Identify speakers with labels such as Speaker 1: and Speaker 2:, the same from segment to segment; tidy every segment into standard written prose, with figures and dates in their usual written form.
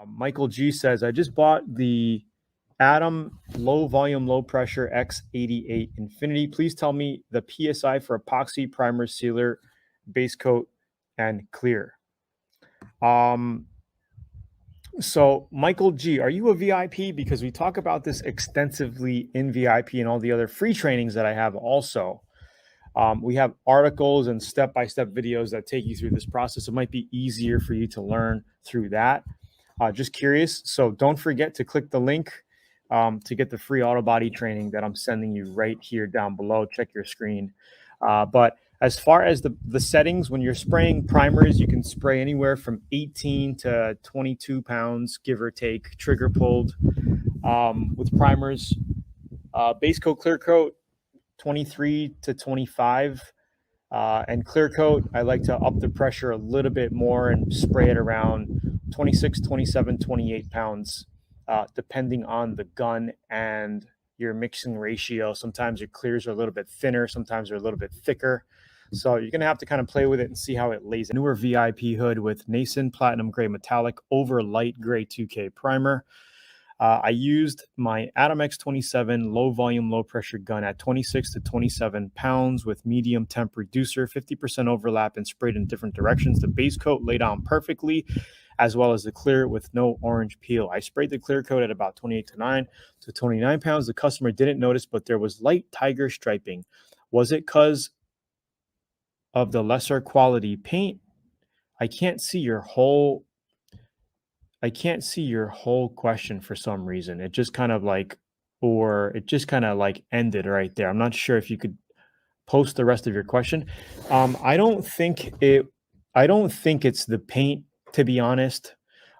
Speaker 1: Michael G says, I just bought the Atom low volume, low pressure X88 Infinity. Please tell me the PSI for epoxy, primer, sealer, base coat, and clear. So Michael G, are you a VIP? Because we talk about this extensively in VIP and all the other free trainings that I have also. We have articles and step-by-step videos that take you through this process. It might be easier for you to learn through that. Just curious. So don't forget to click the link to get the free Autobody training that I'm sending you right here down below. Check your screen. But as far as the settings, when you're spraying primers, you can spray anywhere from 18 to 22 pounds, give or take, trigger pulled with primers. Base coat, clear coat, 23 to 25. And clear coat, I like to up the pressure a little bit more and spray it around 26, 27, 28 pounds, depending on the gun and your mixing ratio. Sometimes your clears are a little bit thinner, sometimes they're a little bit thicker. So you're going to have to kind of play with it and see how it lays. A newer VIP hood with Nason Platinum Gray Metallic over Light Gray 2K primer. I used my Atom X27 low volume, low pressure gun at 26 to 27 pounds with medium temp reducer, 50% overlap, and sprayed in different directions. The base coat laid on perfectly, as well as the clear with no orange peel. I sprayed the clear coat at about 28 to 29 pounds. The customer didn't notice, but there was light tiger striping. Was it because of the lesser quality paint? I can't see your whole question for some reason. It just kind of like, or it just kind of like ended right there. I'm not sure if you could post the rest of your question. I don't think it's the paint, to be honest.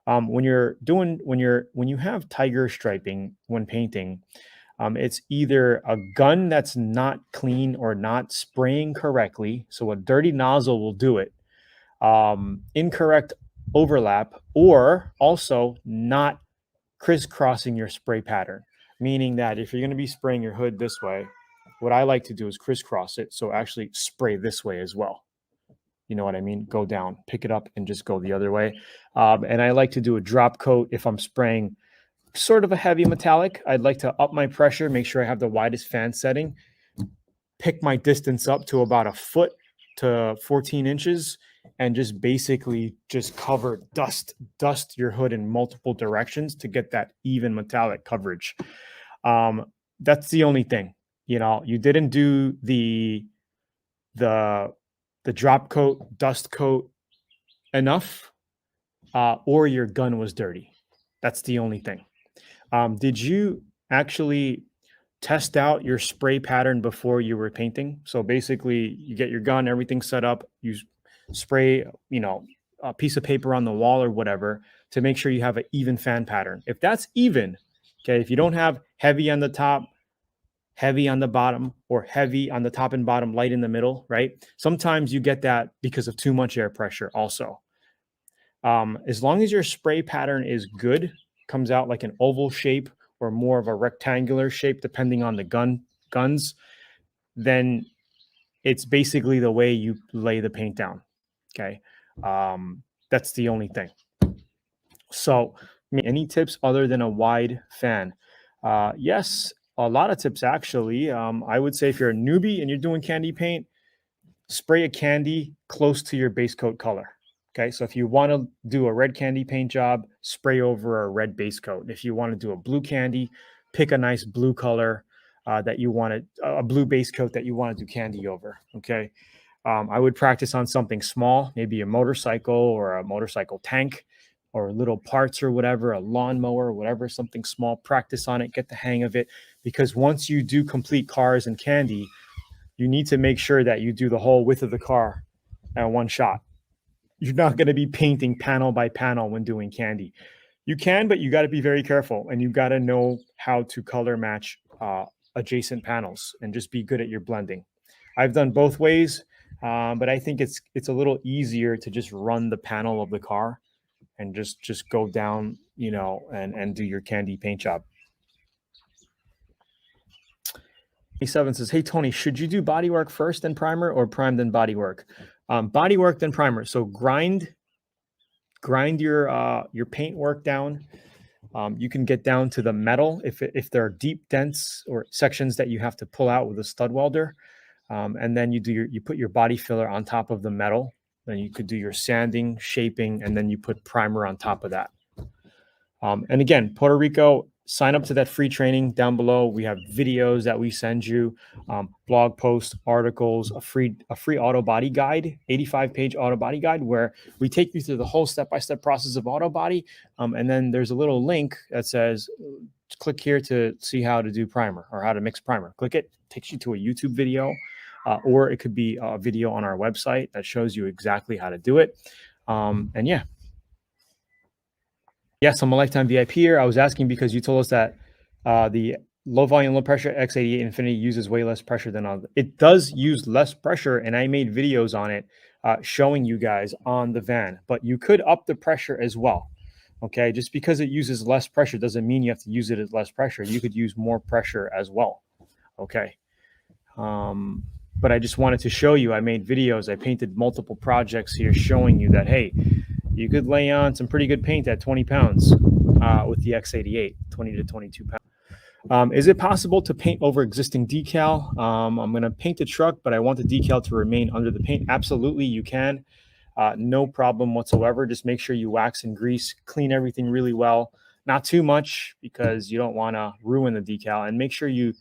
Speaker 1: When you have tiger striping when painting, it's either a gun that's not clean or not spraying correctly. So a dirty nozzle will do it. Incorrect overlap, or also not crisscrossing your spray pattern, meaning that if you're going to be spraying your hood this way, what I like to do is crisscross it. So actually spray this way as well. You know what I mean? Go down, pick it up, and just go the other way. And I like to do a drop coat if I'm spraying sort of a heavy metallic. I'd like to up my pressure, make sure I have the widest fan setting, pick my distance up to about a foot to 14 inches, and just basically just cover dust your hood in multiple directions to get that even metallic coverage. That's the only thing. You didn't do the drop coat, dust coat enough, or your gun was dirty. That's the only thing. Did you actually test out your spray pattern before you were painting? So basically you get your gun, everything set up, you spray, a piece of paper on the wall or whatever to make sure you have an even fan pattern. If that's even, okay, if you don't have heavy on the top, heavy on the bottom, or heavy on the top and bottom, light in the middle, right? Sometimes you get that because of too much air pressure also. As long as your spray pattern is good, comes out like an oval shape or more of a rectangular shape, depending on the guns, then it's basically the way you lay the paint down. Okay. That's the only thing. So any tips other than a wide fan? Yes, a lot of tips actually. I would say if you're a newbie and you're doing candy paint, spray a candy close to your base coat color. Okay, so if you want to do a red candy paint job, spray over a red base coat. If you want to do a blue candy, pick a nice blue color that you want a blue base coat that you want to do candy over. Okay, I would practice on something small, maybe a motorcycle or a motorcycle tank or little parts or whatever, a lawnmower or whatever, something small. Practice on it, get the hang of it, because once you do complete cars and candy, you need to make sure that you do the whole width of the car at one shot. You're not going to be painting panel by panel when doing candy. You can, but you got to be very careful, and you got to know how to color match adjacent panels and just be good at your blending. I've done both ways, but I think it's a little easier to just run the panel of the car and just go down, and do your candy paint job. 7 says, hey, Tony, should you do body work first, then primer, or prime, then body work? Body work, then primer. So grind grind your paint work down. You can get down to the metal if there are deep dents or sections that you have to pull out with a stud welder. And then you put your body filler on top of the metal. Then you could do your sanding, shaping, and then you put primer on top of that. And again, Puerto Rico, sign up to that free training down below. We have videos that we send you, blog posts, articles, a free Autobody guide, 85-page Autobody guide, where we take you through the whole step-by-step process of Autobody. And then there's a little link that says, click here to see how to do primer or how to mix primer. Click it, takes you to a YouTube video, or it could be a video on our website that shows you exactly how to do it. And yeah. Yes, I'm a lifetime VIP here. I was asking because you told us that the low volume, low pressure X88 Infinity uses way less pressure than other. It does use less pressure, and I made videos on it showing you guys on the van. But you could up the pressure as well. Okay, just because it uses less pressure doesn't mean you have to use it at less pressure. You could use more pressure as well. Okay. But I just wanted to show you, I made videos, I painted multiple projects here showing you that, hey, you could lay on some pretty good paint at 20 pounds with the X88, 20 to 22 pounds. Is it possible to paint over existing decal? I'm going to paint the truck, but I want the decal to remain under the paint. Absolutely, you can. No problem whatsoever. Just make sure you wax and grease, clean everything really well. Not too much because you don't want to ruin the decal. And make sure you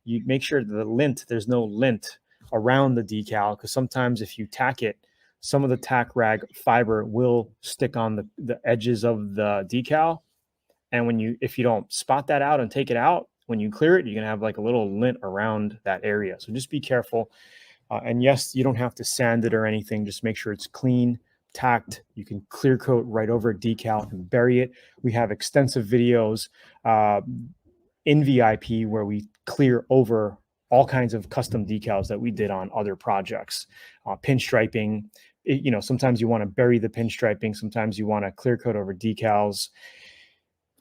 Speaker 1: make sure the lint, there's no lint around the decal, because sometimes if you tack it, some of the tack rag fiber will stick on the edges of the decal. And if you don't spot that out and take it out, when you clear it, you're going to have like a little lint around that area. So just be careful. And yes, you don't have to sand it or anything. Just make sure it's clean, tacked. You can clear coat right over a decal and bury it. We have extensive videos in VIP where we clear over all kinds of custom decals that we did on other projects. Pinstriping, sometimes you want to bury the pinstriping. Sometimes you want to clear coat over decals.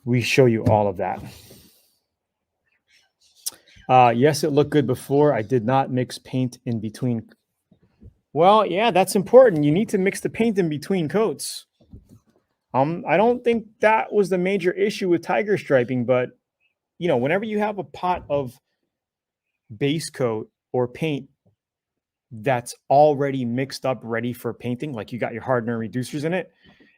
Speaker 1: We show you all of that. Yes, it looked good before. I did not mix paint in between. Well, yeah, that's important. You need to mix the paint in between coats. I don't think that was the major issue with tiger striping, but whenever you have a pot of base coat or paint that's already mixed up, ready for painting, like you got your hardener reducers in it,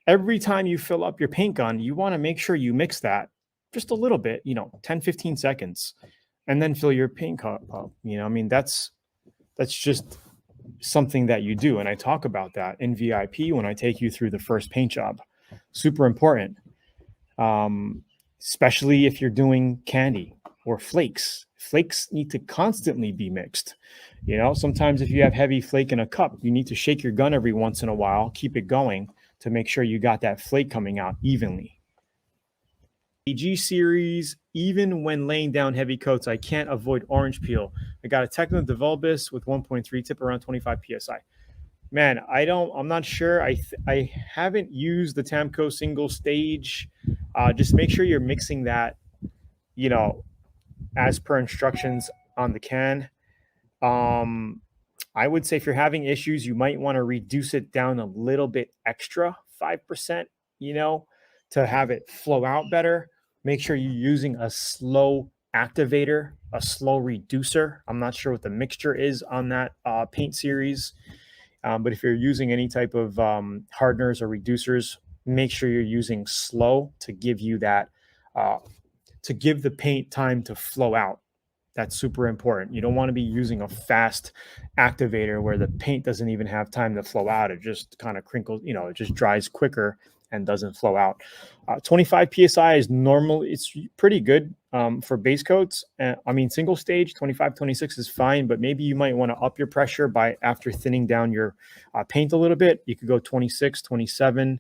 Speaker 1: every time you fill up your paint gun, you want to make sure you mix that just a little bit, 10, 15 seconds, and then fill your paint cup up. That's just something that you do. And I talk about that in VIP when I take you through the first paint job. Super important. Especially if you're doing candy or flakes. Flakes need to constantly be mixed. Sometimes if you have heavy flake in a cup, you need to shake your gun every once in a while, keep it going to make sure you got that flake coming out evenly. AG series, even when laying down heavy coats, I can't avoid orange peel. I got a Techno DeVolbus with 1.3 tip around 25 PSI. Man, I'm not sure. I haven't used the Tamco single stage. Just make sure you're mixing that, as per instructions on the can. I would say if you're having issues, you might want to reduce it down a little bit extra, 5%, to have it flow out better. Make sure you're using a slow activator, a slow reducer. I'm not sure what the mixture is on that paint series. But if you're using any type of hardeners or reducers, make sure you're using slow to give you that, to give the paint time to flow out. That's super important. You don't want to be using a fast activator where the paint doesn't even have time to flow out. It just kind of crinkles, it just dries quicker and doesn't flow out. 25 PSI is normal. It's pretty good for base coats. Single stage, 25, 26 is fine, but maybe you might want to up your pressure after thinning down your paint a little bit. You could go 26, 27,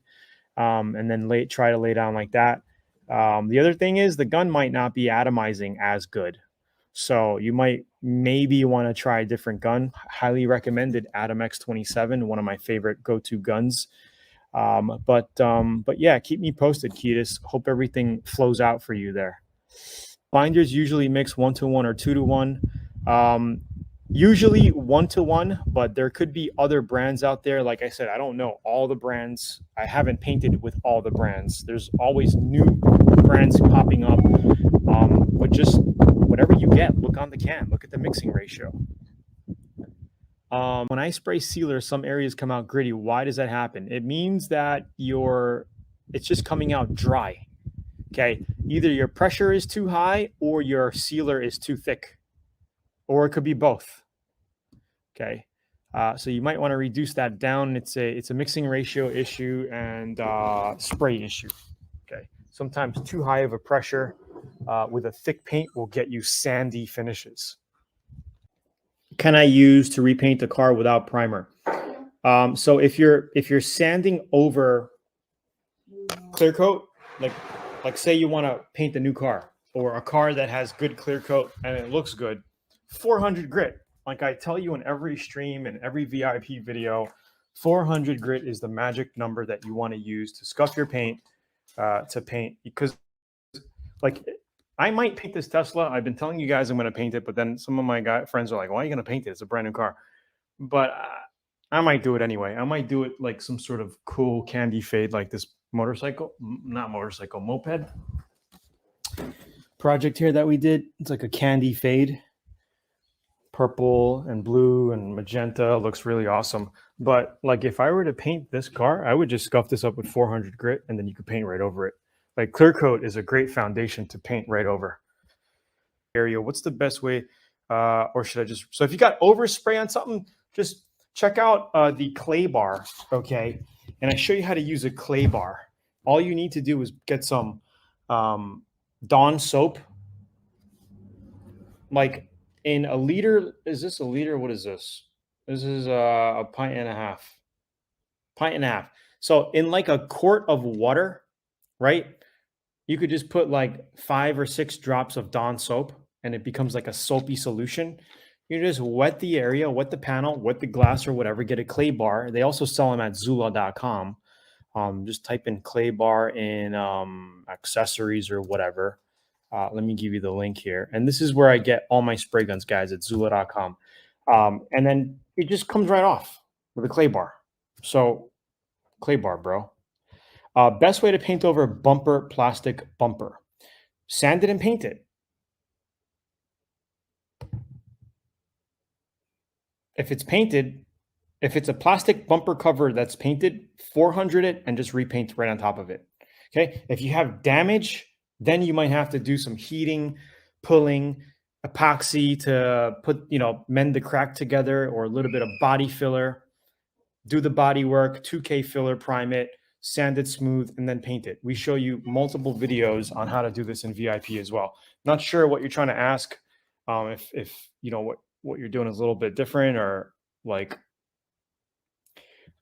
Speaker 1: and then try to lay down like that. The other thing is the gun might not be atomizing as good. So you might maybe want to try a different gun. Highly recommended Atom X27, one of my favorite go-to guns. But yeah, keep me posted, Ketis. Hope everything flows out for you there. Binders usually mix 1-to-1 or 2-to-1. Usually 1-to-1, but there could be other brands out there. Like I said, I don't know all the brands. I haven't painted with all the brands. There's always new brands popping up. But just whatever you get, look on the can, look at the mixing ratio. When I spray sealer, some areas come out gritty. Why does that happen? It means that it's just coming out dry. Okay, either your pressure is too high or your sealer is too thick, or it could be both. Okay, so you might want to reduce that down. It's a mixing ratio issue and spray issue. Okay, sometimes too high of a pressure with a thick paint will get you sandy finishes. Can I use to repaint the car without primer? So if you're sanding over clear coat, like say you want to paint a new car or a car that has good clear coat and it looks good, 400 grit. Like I tell you in every stream and every VIP video, 400 grit is the magic number that you want to use to scuff your paint, to paint. Because like I might paint this Tesla. I've been telling you guys I'm going to paint it, but then some of my friends are like, why are you going to paint it? It's a brand new car. But I might do it anyway. I might do it like some sort of cool candy fade, like this moped project here that we did. It's like a candy fade, purple and blue and magenta. Looks really awesome. But like if I were to paint this car, I would just scuff this up with 400 grit and then you could paint right over it. Like clear coat is a great foundation to paint right over. Area, what's the best way? Or should I just, so if you got overspray on something, just check out the clay bar, okay? And I show you how to use a clay bar. All you need to do is get some Dawn soap. Like in a liter, is this a liter? What is this? This is a pint and a half. Pint and a half. So in like a quart of water, right? You could just put like 5 or 6 drops of Dawn soap and it becomes like a soapy solution. You just wet the area, wet the panel, wet the glass or whatever, get a clay bar. They also sell them at Zula.com. Just type in clay bar in accessories or whatever. Let me give you the link here. And this is where I get all my spray guns, guys, at Zula.com. And then it just comes right off with a clay bar. So clay bar, bro. Best way to paint over bumper, plastic bumper. Sand it and paint it. If it's painted, if it's a plastic bumper cover that's painted, 400 it and just repaint right on top of it. Okay. If you have damage, then you might have to do some heating, pulling, epoxy to put, mend the crack together, or a little bit of body filler. Do the body work, 2K filler, prime it, sand it smooth, and then paint it. We show you multiple videos on how to do this in VIP as well. Not sure what you're trying to ask. If what you're doing is a little bit different, or like,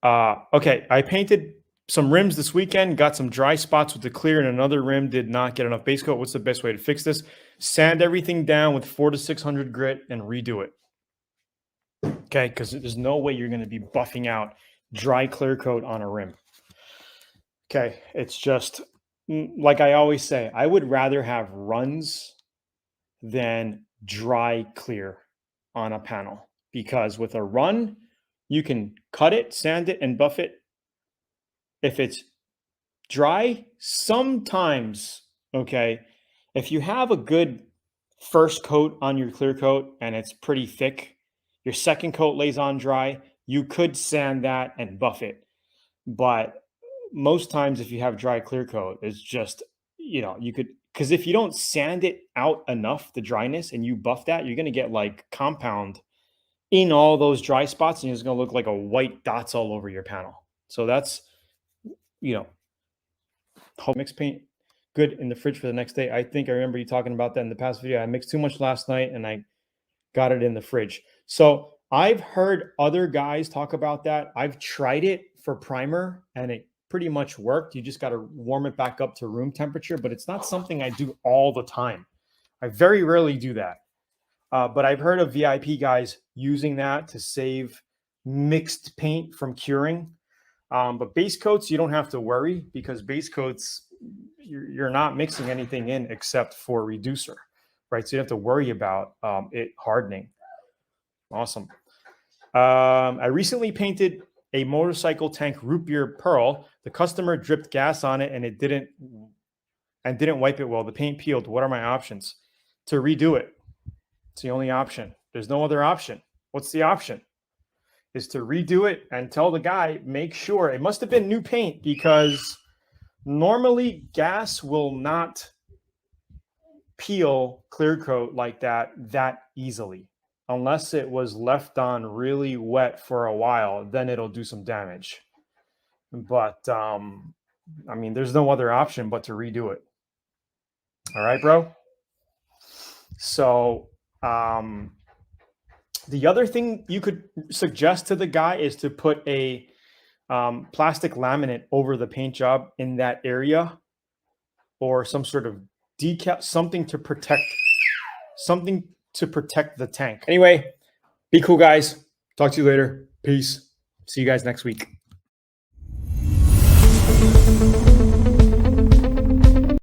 Speaker 1: okay, I painted some rims this weekend, got some dry spots with the clear, and another rim did not get enough base coat. What's the best way to fix this? Sand everything down with 400 to 600 grit and redo it. Okay, because there's no way you're going to be buffing out dry clear coat on a rim. Okay, it's just like I always say, I would rather have runs than dry clear on a panel, because with a run, you can cut it, sand it, and buff it. If it's dry, sometimes, okay, if you have a good first coat on your clear coat and it's pretty thick, your second coat lays on dry, you could sand that and buff it. But most times if you have dry clear coat, it's just, you could, because if you don't sand it out enough, the dryness, and you buff that, you're going to get like compound in all those dry spots, and it's going to look like a white dots all over your panel. So that's, mix paint good in the fridge for the next day. I think I remember you talking about that in the past video. I mixed too much last night and I got it in the fridge. So I've heard other guys talk about that. I've tried it for primer and it pretty much worked. You just got to warm it back up to room temperature, but it's not something I do all the time. I very rarely do that. But I've heard of VIP guys using that to save mixed paint from curing. But base coats, you don't have to worry, because base coats, you're not mixing anything in except for reducer, right? So you don't have to worry about it hardening. Awesome. I recently painted a motorcycle tank root beer pearl. The customer dripped gas on it and it didn't wipe it well. The paint peeled. What are my options? To redo it. It's the only option. There's no other option. What's the option? Is to redo it and tell the guy, make sure it must have been new paint, because normally gas will not peel clear coat like that easily. Unless it was left on really wet for a while, then it'll do some damage. But I mean, there's no other option but to redo it. All right, bro. So the other thing you could suggest to the guy is to put a plastic laminate over the paint job in that area, or some sort of decal, something to protect the tank. Anyway, be cool, guys. Talk to you later. Peace. See you guys next week.